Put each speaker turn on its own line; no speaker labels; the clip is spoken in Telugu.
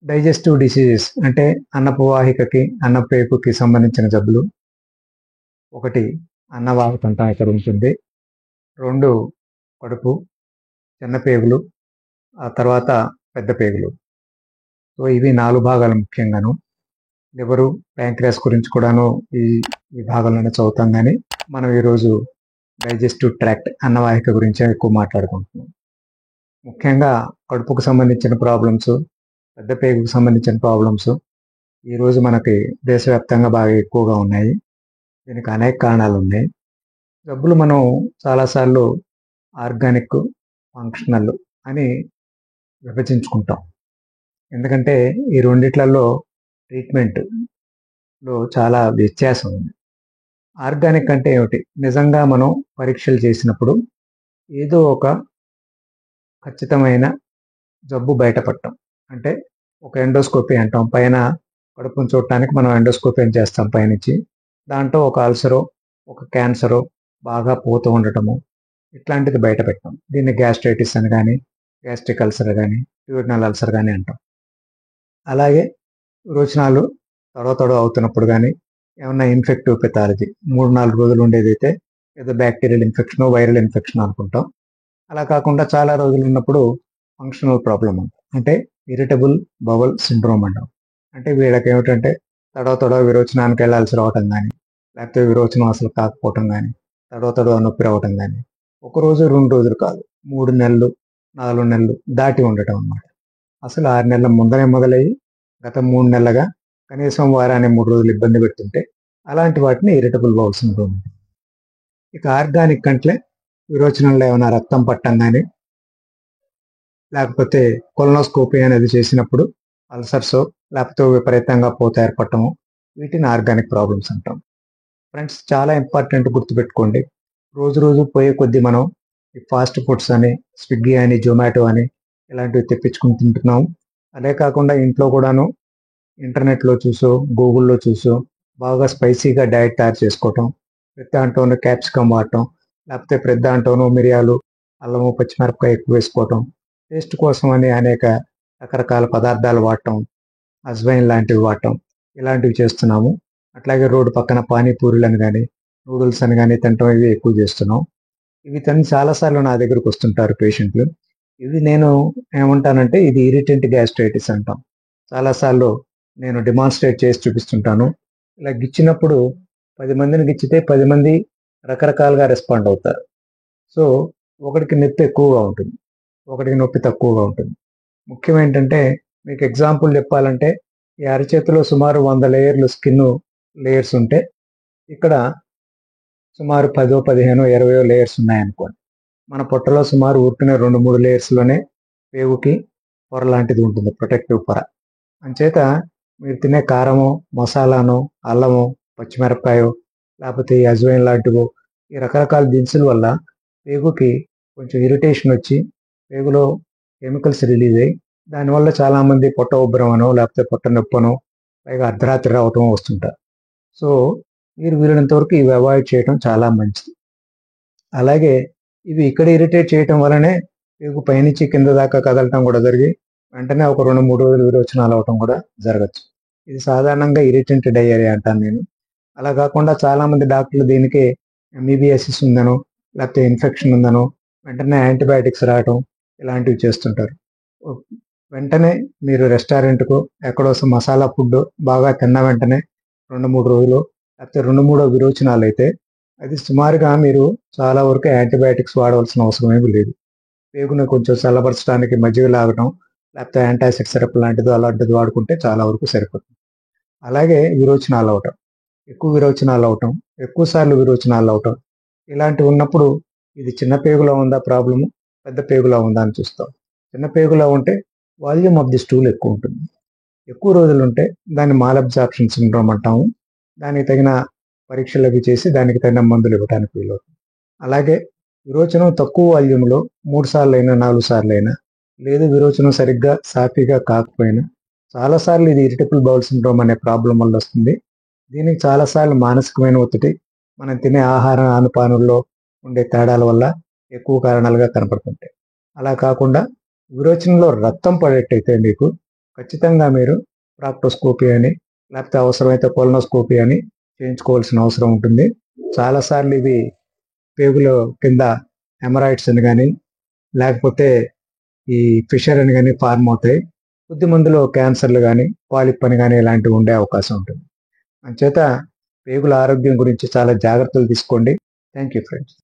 డైజెస్టివ్ డిసీజెస్ అంటే అన్నపు వాహికకి, అన్నపేగుకి సంబంధించిన జబ్బులు. ఒకటి అన్నవాహిక ఇక్కడ ఉంటుంది. 2 కడుపు, చిన్న పేగులు, ఆ తర్వాత పెద్ద పేగులు. సో ఇవి 4 భాగాలు ముఖ్యంగాను. లివరు, ప్యాంక్రియాస్ గురించి కూడాను ఈ విభాగంలోనే చదువుతాం, కానీ మనం ఈరోజు డైజెస్టివ్ ట్రాక్ట్ అన్నవాహిక గురించే ఎక్కువ మాట్లాడుకుంటున్నాం. ముఖ్యంగా కడుపుకు సంబంధించిన ప్రాబ్లమ్స్, పెద్ద పేగుకు సంబంధించిన ప్రాబ్లమ్స్ ఈరోజు మనకి దేశవ్యాప్తంగా బాగా ఎక్కువగా ఉన్నాయి. దీనికి అనేక కారణాలు ఉన్నాయి. జబ్బులు మనం చాలాసార్లు ఆర్గానిక్, ఫంక్షనల్ అని విభజించుకుంటాం. ఎందుకంటే ఈ రెండిట్లలో ట్రీట్మెంట్లో చాలా వ్యత్యాసం ఉంది. ఆర్గానిక్ అంటే ఏమిటి? నిజంగా మనం పరీక్షలు చేసినప్పుడు ఏదో ఒక ఖచ్చితమైన జబ్బు బయటపడటం. అంటే ఒక ఎండోస్కోపీ అంటాం, పైన కడుపును చూడటానికి మనం ఎండోస్కోపీ అని చేస్తాం పైనుంచి. దాంట్లో ఒక అల్సరో, ఒక క్యాన్సరో బాగా పోతూ ఉండటము, ఇట్లాంటిది బయట పెట్టాం. దీన్ని గ్యాస్ట్రైటిస్ అని కానీ, గ్యాస్ట్రిక్ అల్సర్ కానీ, డ్యూరినల్ అల్సర్ కానీ అంటాం. అలాగే విరోచనాలు తొడవ అవుతున్నప్పుడు కానీ, ఏమన్నా ఇన్ఫెక్టివ్ పెథాలజీ 3-4 రోజులు ఉండేదైతే ఏదో బ్యాక్టీరియల్ ఇన్ఫెక్షన్, వైరల్ ఇన్ఫెక్షన్ అనుకుంటాం. అలా కాకుండా చాలా రోజులు ఉన్నప్పుడు ఫంక్షనల్ ప్రాబ్లం అంటాం. అంటే ఇరిటబుల్ బవల్ సిండ్రోమ్ అంటాం. అంటే వీళ్ళకి ఏమిటంటే తొడవ విరోచనానికి వెళ్ళాల్సి రావటం కానీ, లేకపోతే విరోచనం అసలు కాకపోవటం కానీ, తడవ నొప్పి రావటం కానీ, 1 రోజు 2 రోజులు కాదు, 3 నెలలు 4 నెలలు దాటి ఉండటం అన్నమాట. అసలు 6 నెలల ముందరే మొదలయ్యి గత 3 నెలలుగా కనీసం వారాన్ని 3 రోజులు ఇబ్బంది పెడుతుంటే అలాంటి వాటిని ఇరిటబుల్ బౌల్ సిండ్రోమ్. ఇక ఆర్గానిక్ అంటే విరోచనంలో ఏమైనా రక్తం పట్టం కానీ, లేకపోతే కొలనోస్కోపీ అనేది చేసినప్పుడు అల్సర్స్, లేకపోతే విపరీతంగా పోత ఏర్పడటము, వీటిని ఆర్గానిక్ ప్రాబ్లమ్స్ అంటాం. ఫ్రెండ్స్, చాలా ఇంపార్టెంట్ గుర్తుపెట్టుకోండి. రోజు పోయే కొద్దీ మనం ఈ ఫాస్ట్ ఫుడ్స్ అని, స్విగ్గీ అని, జొమాటో అని ఇలాంటివి తెప్పించుకుని తింటున్నాం. అదే కాకుండా ఇంట్లో కూడాను ఇంటర్నెట్లో చూసో, గూగుల్లో చూసో బాగా స్పైసీగా డైట్ తయారు చేసుకోవటం, ప్రతి దాంట్లోనూ క్యాప్సికమ్ వాడటం, లేకపోతే ప్రతి దాంట్లోనూ మిరియాలు, అల్లము, పచ్చిమిరపకాయ ఎక్కువ వేసుకోవటం, టేస్ట్ కోసం అని అనేక రకరకాల పదార్థాలు వాడటం, అజ్వైన్ లాంటివి వాడటం, ఇలాంటివి చేస్తున్నాము. అట్లాగే రోడ్డు పక్కన పానీపూరీలు అని కానీ, నూడిల్స్ అని కానీ తినటం, ఇవి ఎక్కువ చేస్తున్నాం. ఇవి తిని చాలాసార్లు నా దగ్గరకు వస్తుంటారు పేషెంట్లు. ఇవి నేను ఏమంటానంటే ఇది ఇరిటెంట్ గ్యాస్ట్రైటిస్ అంటాం. చాలాసార్లు నేను డిమాన్స్ట్రేట్ చేసి చూపిస్తుంటాను. ఇలా గిచ్చినప్పుడు 10 మందిని గిచ్చితే 10 మంది రకరకాలుగా రెస్పాండ్ అవుతారు. సో ఒకడికి నొప్పి ఎక్కువగా ఉంటుంది, ఒకడికి నొప్పి తక్కువగా ఉంటుంది. ముఖ్యం ఏంటంటే, మీకు ఎగ్జాంపుల్ చెప్పాలంటే, ఈ అరచేతిలో సుమారు 100 లేయర్లు స్కిన్ లేయర్స్ ఉంటే ఇక్కడ సుమారు 10, 15, 20 లేయర్స్ ఉన్నాయనుకోండి. మన పొట్టలో సుమారు ఊరికనే 2-3 లేయర్స్లోనే పేగుకి పొర లాంటిది ఉంటుంది, ప్రొటెక్టివ్ పొర. అంచేత మీరు తినే కారము, మసాలాను, అల్లము, పచ్చిమిరపకాయో, లేకపోతే ఈ అజ్వైన్ లాంటివో, ఈ రకరకాల దినుసుల వల్ల పేగుకి కొంచెం ఇరిటేషన్ వచ్చి పేగులో కెమికల్స్ రిలీజ్ అయ్యి దానివల్ల చాలామంది పొట్ట ఉబ్బరం అనో, లేకపోతే పొట్ట నొప్పనో, పైగా అర్ధరాత్రి రావటం వస్తుంటారు. సో మీరు వీలైనంత వరకు ఇవి అవాయిడ్ చేయడం చాలా మంచిది. అలాగే ఇవి ఇక్కడ ఇరిటేట్ చేయటం వల్లనే పేగు పైనుంచి కింద దాకా కదలటం కూడా జరిగి వెంటనే ఒక 2-3 రోజులు విరోచనాలు అవటం కూడా జరగచ్చు. ఇది సాధారణంగా ఇరిటెంట్ డయేరియా అంటాను నేను. అలా కాకుండా చాలామంది డాక్టర్లు దీనికి ఎంబీబీఎస్ఎస్ ఉందనో, లేకపోతే ఇన్ఫెక్షన్ ఉందనో వెంటనే యాంటీబయాటిక్స్ రావటం, ఇలాంటివి చేస్తుంటారు. వెంటనే మీరు రెస్టారెంట్కు ఎక్కడో మసాలా ఫుడ్ బాగా తిన్న వెంటనే 2-3 రోజులు, లేకపోతే 2-3 విరోచనాలు అయితే అది సుమారుగా మీరు చాలా వరకు యాంటీబయాటిక్స్ వాడవలసిన అవసరం ఏమీ లేదు. పేగును కొంచెం చల్లబరచడానికి మజ్జిగ లాగటం, లేకపోతే యాంటాసిడ్ సిరప్ లాంటిది అలాంటిది వాడుకుంటే చాలా వరకు సరిపోతుంది. అలాగే విరోచనాలు అవటం, ఎక్కువ విరోచనాలు అవటం, ఎక్కువసార్లు విరోచనాలు అవటం, ఇలాంటివి ఉన్నప్పుడు ఇది చిన్న పేగులో ఉందా ప్రాబ్లము, పెద్ద పేగులో ఉందా అని చూస్తాం. చిన్న పేగులో ఉంటే వాల్యూమ్ ఆఫ్ ది స్టూల్ ఎక్కువ ఉంటుంది. ఎక్కువ రోజులు ఉంటే దాన్ని మాలబ్జార్ప్షన్ సిండ్రోమ్ అంటాము. దానికి తగిన పరీక్షలు అవి చేసి దానికి తగిన మందులు ఇవ్వడానికి వీలవుతుంది. అలాగే విరోచనం తక్కువ వాల్యూమ్లో 3 సార్లు అయినా 4 సార్లు అయినా, లేదు విరోచనం సరిగ్గా సాఫీగా కాకపోయినా, చాలాసార్లు ఇది ఇరిటబుల్ బౌల్ సిండ్రోమ్ అనే ప్రాబ్లం వల్ల వస్తుంది. దీనికి చాలాసార్లు మానసికమైన ఒత్తిడి, మనం తినే ఆహార ఆనుపానుల్లో ఉండే తేడాల వల్ల ఎక్కువ కారణాలుగా కనపడుతుంటాయి. అలా కాకుండా విరోచనంలో రక్తం పడేటైతే మీకు ఖచ్చితంగా మీరు ప్రాక్టోస్కోపీ అని లేకపోతే అవసరమైతే కొలనోస్కోపీ అని చేయించుకోవాల్సిన అవసరం ఉంటుంది. చాలాసార్లు ఇవి పేగుల కింద హెమరాయిడ్స్ అని కానీ లేకపోతే ఈ ఫిషర్ అని కానీ ఫార్మ్ అవుతాయి. కొద్ది మందిలో క్యాన్సర్లు కానీ పాలిప్ అని కానీ ఇలాంటివి ఉండే అవకాశం ఉంటుంది. అంచేత పేగుల ఆరోగ్యం గురించి చాలా జాగ్రత్తలు తీసుకోండి. Thank you friends.